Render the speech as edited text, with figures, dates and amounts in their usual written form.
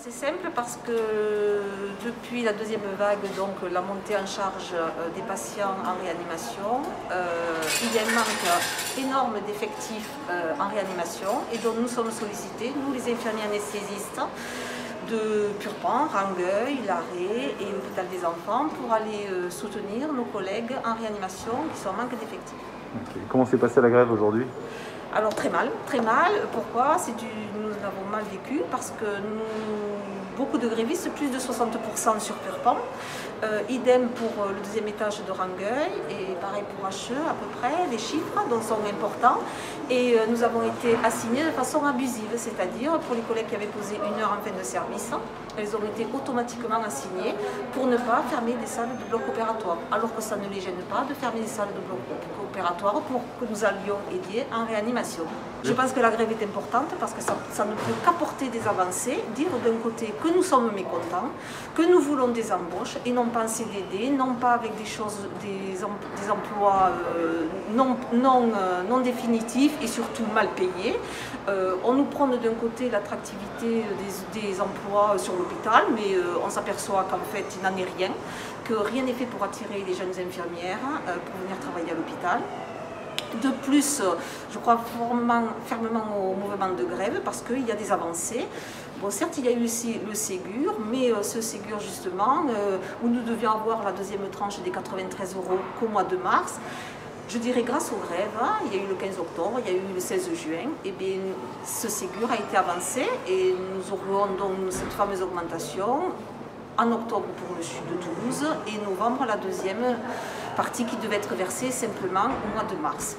C'est simple parce que depuis la deuxième vague, donc la montée en charge des patients en réanimation, il y a un manque énorme d'effectifs en réanimation et donc nous sommes sollicités, nous les infirmiers anesthésistes, de Purpan, Rangueil, Larrey et l'hôpital des enfants pour aller soutenir nos collègues en réanimation qui sont en manque d'effectifs. Okay. Comment s'est passée la grève aujourd'hui? Alors très mal, très mal. Pourquoi? Nous l'avons mal vécu parce que beaucoup de grévistes, plus de 60% sur Purpan. Idem pour le deuxième étage de Rangueil et pareil pour HE à peu près, les chiffres donc sont importants. Et nous avons été assignés de façon abusive, c'est-à-dire pour les collègues qui avaient posé 1 heure en fin de service, elles ont été automatiquement assignées pour ne pas fermer des salles de bloc opératoire, alors que ça ne les gêne pas de fermer des salles de bloc opératoire pour que nous allions aider en réanimation. Je pense que la grève est importante parce que ça ne peut qu'apporter des avancées, dire d'un côté que nous sommes mécontents, que nous voulons des embauches et non pas en CDD, non pas avec des emplois non définitifs et surtout mal payés. On nous prône d'un côté l'attractivité des emplois sur l'hôpital, mais on s'aperçoit qu'en fait il n'en est rien, que rien n'est fait pour attirer les jeunes infirmières pour venir travailler à l'hôpital. De plus, je crois fermement au mouvement de grève parce qu'il y a des avancées. Bon, certes, il y a eu aussi le Ségur, mais ce Ségur justement, où nous devions avoir la deuxième tranche des 93 € qu'au mois de mars, je dirais grâce aux grèves, il y a eu le 15 octobre, il y a eu le 16 juin, et bien ce Ségur a été avancé et nous aurons donc cette fameuse augmentation en octobre pour le sud de Toulouse et novembre la deuxième partie qui devait être versée simplement au mois de mars.